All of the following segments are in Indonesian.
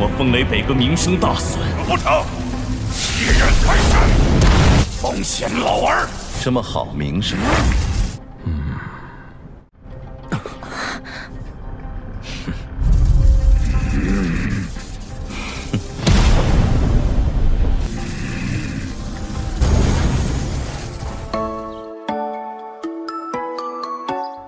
么风雷北阁名声大损？不成，欺人太甚，风险老儿。这么好名声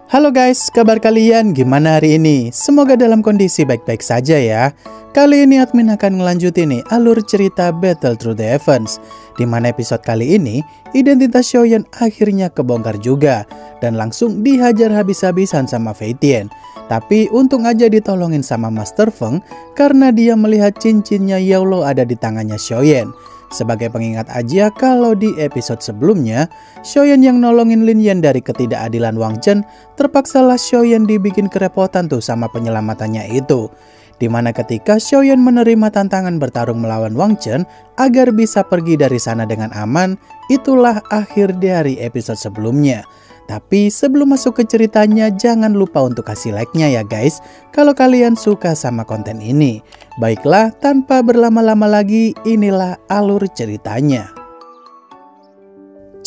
，Halo guys, kabar kalian gimana hari ini? Semoga dalam kondisi baik-baik saja ya. Kali ini admin akan ngelanjutin nih alur cerita Battle Through the Heavens, di mana episode kali ini identitas Xiaoyan akhirnya kebongkar juga dan langsung dihajar habis-habisan sama Fei Tian. Tapi untung aja ditolongin sama Master Feng karena dia melihat cincinnya Yaolo ada di tangannya Xiaoyan. Sebagai pengingat aja kalau di episode sebelumnya, Xiaoyan yang nolongin Lin Yan dari ketidakadilan Wang Chen, terpaksalah Xiaoyan dibikin kerepotan tuh sama penyelamatannya itu. Dimana ketika Xiaoyan menerima tantangan bertarung melawan Wang Chen agar bisa pergi dari sana dengan aman, itulah akhir dari episode sebelumnya. Tapi sebelum masuk ke ceritanya, jangan lupa untuk kasih like-nya ya guys, kalau kalian suka sama konten ini. Baiklah, tanpa berlama-lama lagi, inilah alur ceritanya.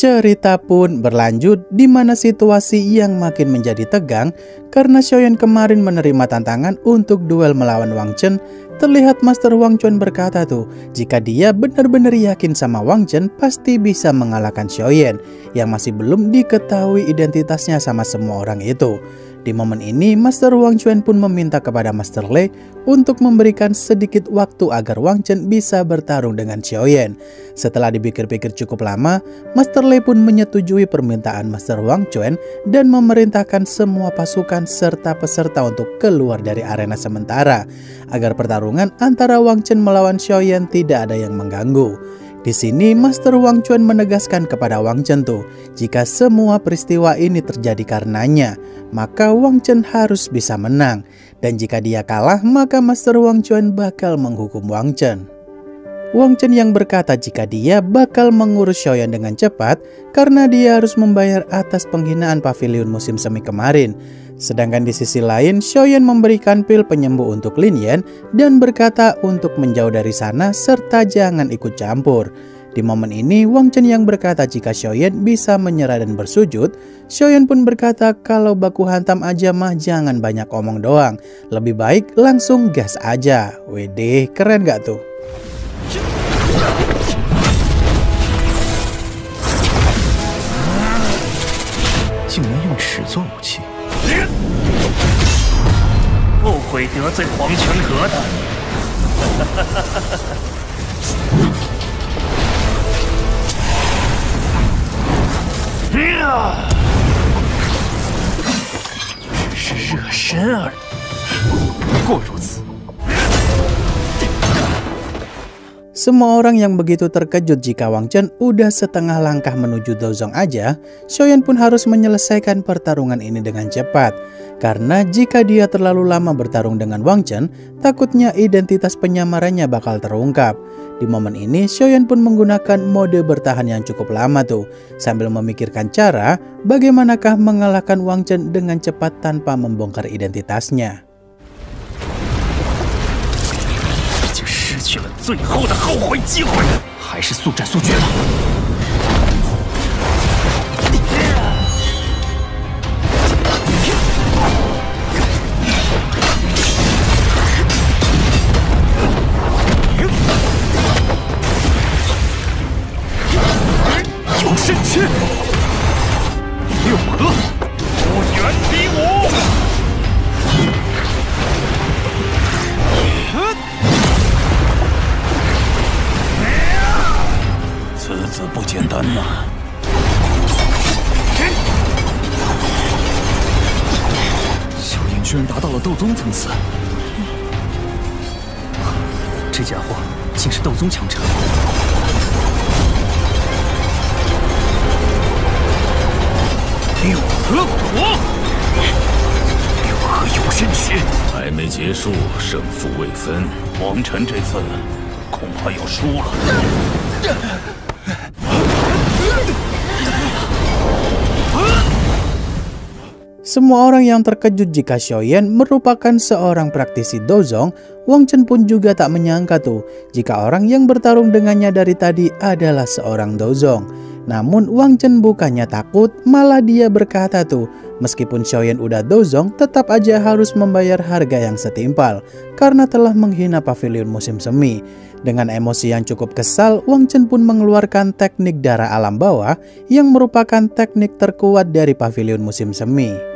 Cerita pun berlanjut di mana situasi yang makin menjadi tegang karena Xiaoyan kemarin menerima tantangan untuk duel melawan Wang Chen. Terlihat Master Wang Quan berkata tuh, jika dia benar-benar yakin sama Wang Chen pasti bisa mengalahkan Xiaoyan yang masih belum diketahui identitasnya sama semua orang itu. Di momen ini, Master Wang Quan pun meminta kepada Master Lei untuk memberikan sedikit waktu agar Wang Chen bisa bertarung dengan Xiaoyan. Setelah dipikir-pikir cukup lama, Master Lei pun menyetujui permintaan Master Wang Quan dan memerintahkan semua pasukan serta peserta untuk keluar dari arena sementara, agar pertarungan antara Wang Chen melawan Xiaoyan tidak ada yang mengganggu. Di sini Master Wang Quan menegaskan kepada Wang Chen tuh, jika semua peristiwa ini terjadi karenanya, maka Wang Chen harus bisa menang. Dan jika dia kalah, maka Master Wang Quan bakal menghukum Wang Chen. Wang Chen yang berkata jika dia bakal mengurus Xiaoyan dengan cepat karena dia harus membayar atas penghinaan pavilion musim semi kemarin. Sedangkan di sisi lain, Xiaoyan memberikan pil penyembuh untuk Lin Yan dan berkata untuk menjauh dari sana serta jangan ikut campur. Di momen ini, Wang Chen yang berkata jika Xiaoyan bisa menyerah dan bersujud, Xiaoyan pun berkata kalau baku hantam aja mah jangan banyak omong doang. Lebih baik langsung gas aja. Wedeh, keren gak tuh?后悔得罪黄泉阁的。只是热身而已，不过如此。 Semua orang yang begitu terkejut jika Wang Chen udah setengah langkah menuju Dozong aja, Xiaoyan pun harus menyelesaikan pertarungan ini dengan cepat. Karena jika dia terlalu lama bertarung dengan Wang Chen, takutnya identitas penyamarannya bakal terungkap. Di momen ini, Xiaoyan pun menggunakan mode bertahan yang cukup lama tuh, sambil memikirkan cara bagaimanakah mengalahkan Wang Chen dengan cepat tanpa membongkar identitasnya. 去了最后的后悔机会，还是速战速决吧。有神气，六合，不远敌我。 此子不简单呐！萧炎居然达到了斗宗层次，这家伙竟是斗宗强者！六合果，六合有神气，还没结束，胜负未分。王晨这次恐怕要输了。Semua orang yang terkejut jika Xiaoyan merupakan seorang praktisi Dozong, Wang Chen pun juga tak menyangka tuh jika orang yang bertarung dengannya dari tadi adalah seorang Dozong. Namun Wang Chen bukannya takut, malah dia berkata tuh, meskipun Xiaoyan udah Dozong, tetap aja harus membayar harga yang setimpal karena telah menghina pavilion musim semi. Dengan emosi yang cukup kesal, Wang Chen pun mengeluarkan teknik darah alam bawah yang merupakan teknik terkuat dari pavilion musim semi.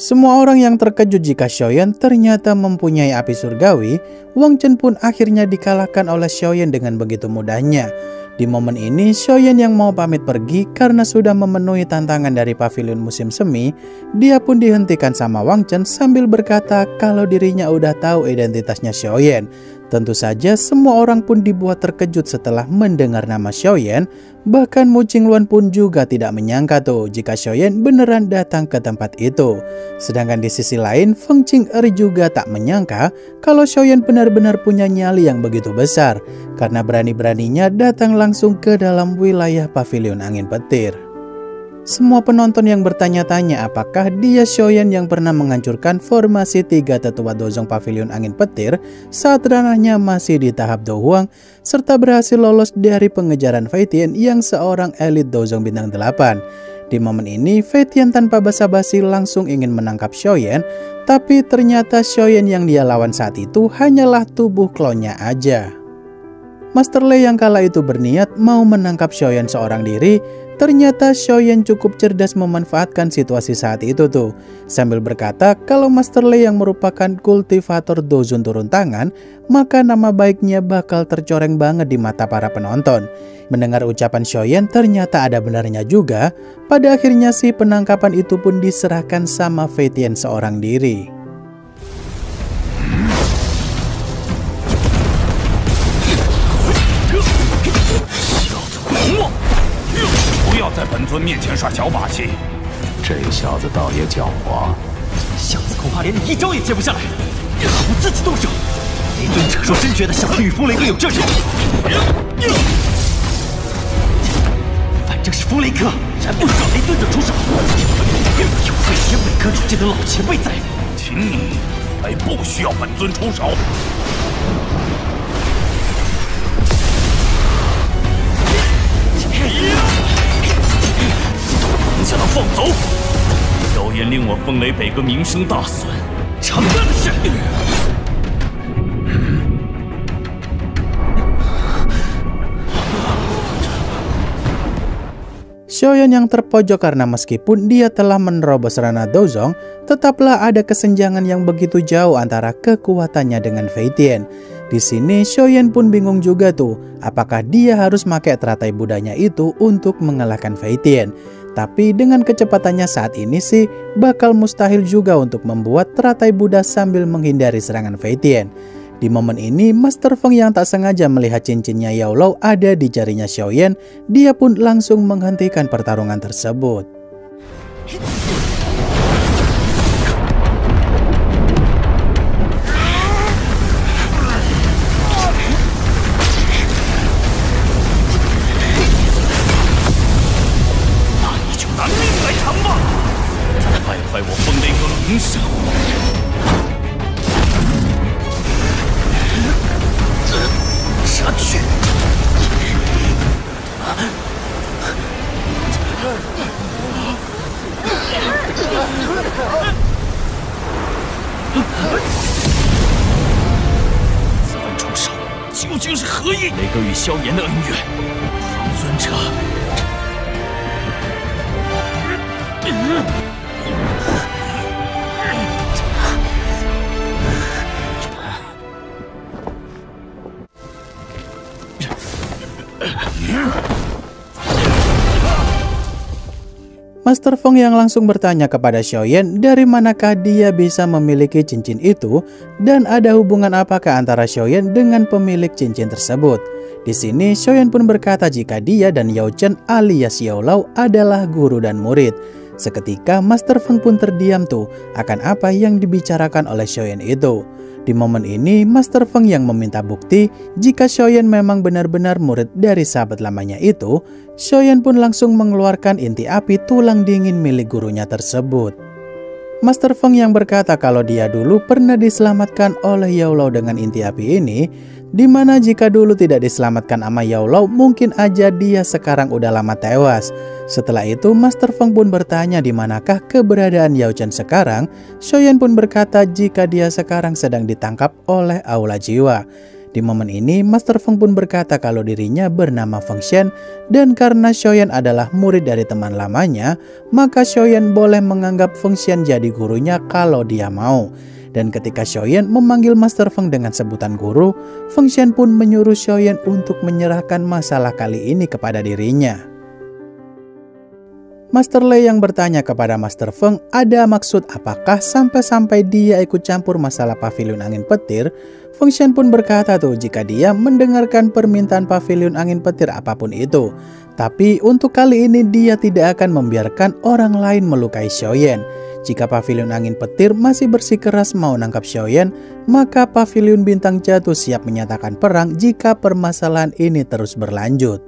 Semua orang yang terkejut jika Xiaoyan ternyata mempunyai api surgawi, Wang Chen pun akhirnya dikalahkan oleh Xiaoyan dengan begitu mudahnya. Di momen ini, Xiaoyan yang mau pamit pergi karena sudah memenuhi tantangan dari pavilion musim semi, dia pun dihentikan sama Wang Chen sambil berkata kalau dirinya udah tahu identitasnya Xiaoyan. Tentu saja semua orang pun dibuat terkejut setelah mendengar nama Xiaoyan, bahkan Mu Qingluan pun juga tidak menyangka tuh jika Xiaoyan beneran datang ke tempat itu. Sedangkan di sisi lain, Feng Qing'er juga tak menyangka kalau Xiaoyan benar-benar punya nyali yang begitu besar, karena berani-beraninya datang langsung ke dalam wilayah pavilion angin petir. Semua penonton yang bertanya-tanya apakah dia Xiaoyan yang pernah menghancurkan formasi 3 tetua Dozong pavilion angin petir saat ranahnya masih di tahap Do Huang, serta berhasil lolos dari pengejaran Fei Tian yang seorang elit Dozong bintang 8. Di momen ini, Fei Tian tanpa basa-basi langsung ingin menangkap Xiaoyan, tapi ternyata Xiaoyan yang dia lawan saat itu hanyalah tubuh klonnya aja. Master Lei yang kala itu berniat mau menangkap Xiaoyan seorang diri, ternyata Xiaoyan cukup cerdas memanfaatkan situasi saat itu tuh, sambil berkata kalau Master Lei yang merupakan kultivator Dozun turun tangan, maka nama baiknya bakal tercoreng banget di mata para penonton. Mendengar ucapan Xiaoyan ternyata ada benarnya juga, pada akhirnya si penangkapan itu pun diserahkan sama Fei Tian seorang diri. 在本尊面前耍小把戏，这小子倒也狡猾。小子恐怕连你一招也接不下来，还不自己动手？雷尊者若真觉得小子与风雷哥有这手，反正是风雷哥，然不爽雷尊者出手。有个以本科主见的老前辈在，请你还不需要本尊出手。 将他放走！谣言令我风雷北阁名声大损，承认的是。Xiaoyan yang terpojok karena meskipun dia telah menerobos ranah Dozong, tetaplah ada kesenjangan yang begitu jauh antara kekuatannya dengan Fei Tian. Di sini Xiaoyan pun bingung juga tuh, apakah dia harus pakai teratai Budanya itu untuk mengalahkan Fei Tian. Tapi dengan kecepatannya saat ini sih, bakal mustahil juga untuk membuat teratai Buddha sambil menghindari serangan Fei Tian. Di momen ini, Master Feng yang tak sengaja melihat cincinnya Yao Lao ada di jarinya Xiaoyan, dia pun langsung menghentikan pertarungan tersebut. 究竟是何意？雷哥与萧炎的恩怨，风尊者。 Master Feng yang langsung bertanya kepada Xiaoyan dari manakah dia bisa memiliki cincin itu dan ada hubungan apakah antara Xiaoyan dengan pemilik cincin tersebut. Di sini Xiaoyan pun berkata jika dia dan Yao Chen alias Yao Lao adalah guru dan murid. Seketika Master Feng pun terdiam tuh akan apa yang dibicarakan oleh Xiaoyan itu. Di momen ini Master Feng yang meminta bukti jika Xiaoyan memang benar-benar murid dari sahabat lamanya itu. Xiaoyan pun langsung mengeluarkan inti api tulang dingin milik gurunya tersebut. Master Feng yang berkata kalau dia dulu pernah diselamatkan oleh Yao Lao dengan inti api ini, dimana jika dulu tidak diselamatkan sama Yao Lao mungkin aja dia sekarang udah lama tewas. Setelah itu Master Feng pun bertanya di manakah keberadaan Yao Chen sekarang. Xiaoyan pun berkata jika dia sekarang sedang ditangkap oleh Aula Jiwa. Di momen ini Master Feng pun berkata kalau dirinya bernama Feng Xian dan karena Xiaoyan adalah murid dari teman lamanya, maka Xiaoyan boleh menganggap Feng Xian jadi gurunya kalau dia mau. Dan ketika Xiaoyan memanggil Master Feng dengan sebutan guru, Feng Xian pun menyuruh Xiaoyan untuk menyerahkan masalah kali ini kepada dirinya. Master Lei yang bertanya kepada Master Feng ada maksud apakah sampai-sampai dia ikut campur masalah pavilion angin petir. Feng Xian pun berkata tuh jika dia mendengarkan permintaan pavilion angin petir apapun itu. Tapi untuk kali ini dia tidak akan membiarkan orang lain melukai Xiaoyan. Jika pavilion angin petir masih bersikeras mau nangkap Xiaoyan, maka pavilion bintang jatuh siap menyatakan perang jika permasalahan ini terus berlanjut.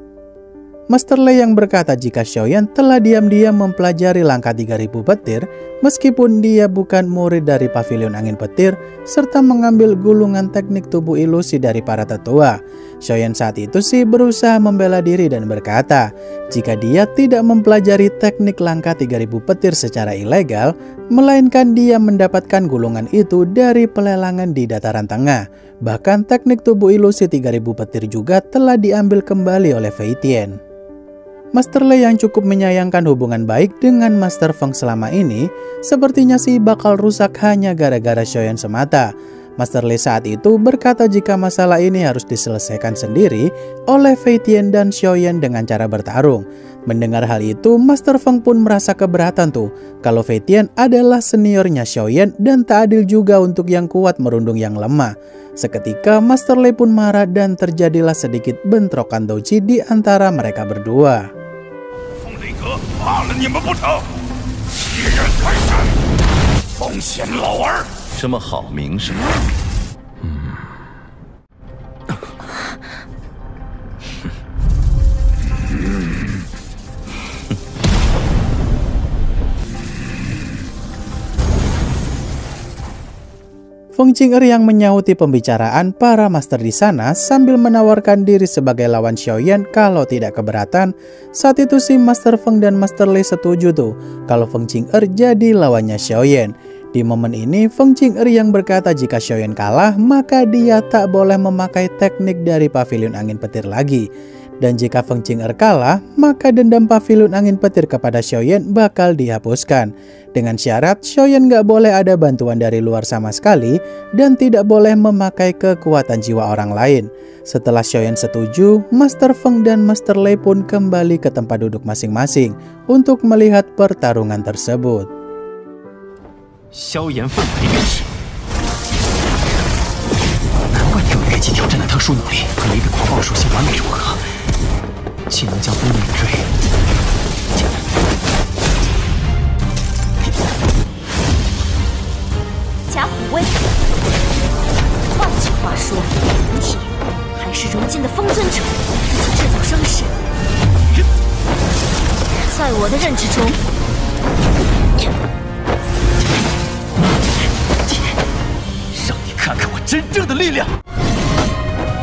Master Lei yang berkata jika Xiaoyan telah diam-diam mempelajari langkah 3000 petir meskipun dia bukan murid dari pavilion angin petir serta mengambil gulungan teknik tubuh ilusi dari para tetua. Xiaoyan saat itu sih berusaha membela diri dan berkata jika dia tidak mempelajari teknik langkah 3000 petir secara ilegal, melainkan dia mendapatkan gulungan itu dari pelelangan di dataran tengah. Bahkan teknik tubuh ilusi 3000 petir juga telah diambil kembali oleh Fei Tian. Master Lei yang cukup menyayangkan hubungan baik dengan Master Feng selama ini, sepertinya sih bakal rusak hanya gara-gara Xiaoyan semata. Master Lei saat itu berkata jika masalah ini harus diselesaikan sendiri oleh Fei Tian dan Xiaoyan dengan cara bertarung. Mendengar hal itu, Master Feng pun merasa keberatan tuh kalau Fei Tian adalah seniornya Xiaoyan dan tak adil juga untuk yang kuat merundung yang lemah. Seketika Master Lei pun marah dan terjadilah sedikit bentrokan douji di antara mereka berdua. 怕了你们不成？欺人太甚！风险老儿，这么好名声。Feng Qing'er yang menyahuti pembicaraan para master di sana sambil menawarkan diri sebagai lawan Xiaoyan kalau tidak keberatan. Saat itu si Master Feng dan Master Lei setuju tuh kalau Feng Qing'er jadi lawannya Xiaoyan. Di momen ini Feng Qing'er yang berkata jika Xiaoyan kalah maka dia tak boleh memakai teknik dari pavilion angin petir lagi. Dan jika Feng Qing'er kalah, maka dendam pavilion angin petir kepada Xiaoyan bakal dihapuskan. Dengan syarat Xiaoyan nggak boleh ada bantuan dari luar sama sekali dan tidak boleh memakai kekuatan jiwa orang lain. Setelah Xiaoyan setuju, Master Feng dan Master Lei pun kembali ke tempat duduk masing-masing untuk melihat pertarungan tersebut. 萧炎凤雷便是，难怪你用越级挑战的特殊能力和雷的狂暴属性完美融合。 竟能将风影坠。假虎威。换句话说，武体还是如今的风尊者自己制造伤势。在我的认知中，让你看看我真正的力量。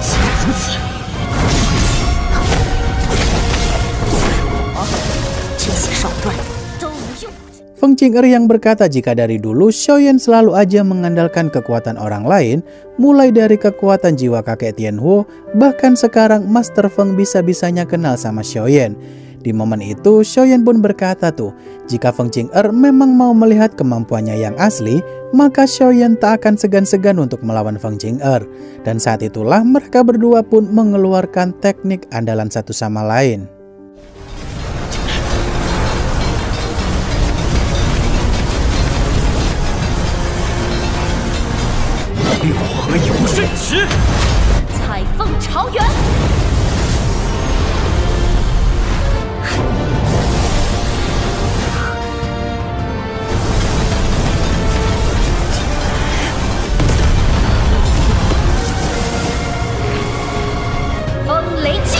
既然如此。 这些手段都无用。Feng Qing'er yang berkata jika dari dulu Xiaoyan selalu aja mengandalkan kekuatan orang lain, mulai dari kekuatan jiwa kakek Tianhuo, bahkan sekarang Master Feng bisa-bisanya kenal sama Xiaoyan. Di momen itu Xiaoyan pun berkata tuh, jika Feng Qing'er memang mau melihat kemampuannya yang asli, maka Xiaoyan tak akan segan-segan untuk melawan Feng Qing'er. Dan saat itulah mereka berdua pun mengeluarkan teknik andalan satu sama lain. Cai Feng Chaoyuan。 风雷击，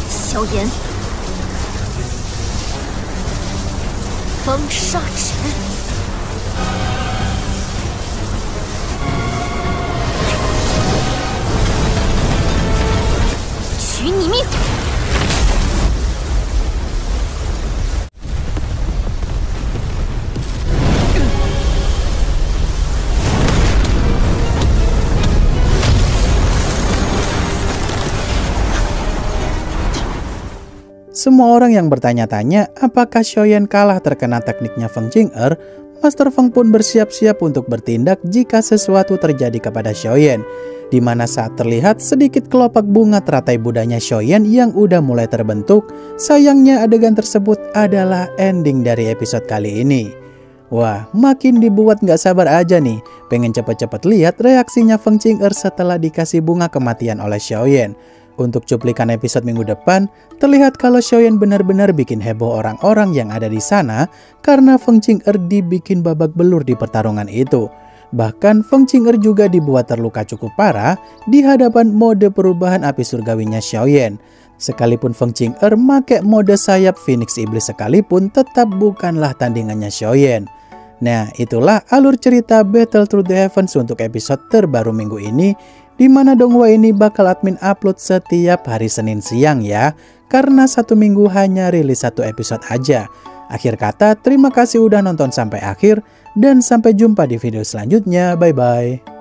萧炎，风沙尘，取你命！ Semua orang yang bertanya-tanya apakah Xiaoyan kalah terkena tekniknya Feng Qing'er, Master Feng pun bersiap-siap untuk bertindak jika sesuatu terjadi kepada Xiaoyan, di mana saat terlihat sedikit kelopak bunga teratai budanya Xiaoyan yang udah mulai terbentuk. Sayangnya adegan tersebut adalah ending dari episode kali ini. Wah, makin dibuat nggak sabar aja nih, pengen cepet-cepet lihat reaksinya Feng Qing'er setelah dikasih bunga kematian oleh Xiaoyan. Untuk cuplikan episode minggu depan, terlihat kalau Xiaoyan benar-benar bikin heboh orang-orang yang ada di sana karena Feng Qing'er dibikin babak belur di pertarungan itu. Bahkan Feng Qing'er juga dibuat terluka cukup parah di hadapan mode perubahan api surgawinya Xiaoyan. Sekalipun Feng Qing'er make mode sayap Phoenix Iblis sekalipun, tetap bukanlah tandingannya Xiaoyan. Nah, itulah alur cerita Battle Through the Heavens untuk episode terbaru minggu ini, di mana Donghua ini bakal admin upload setiap hari Senin siang ya, karena satu minggu hanya rilis satu episode aja. Akhir kata, terima kasih udah nonton sampai akhir, dan sampai jumpa di video selanjutnya. Bye-bye.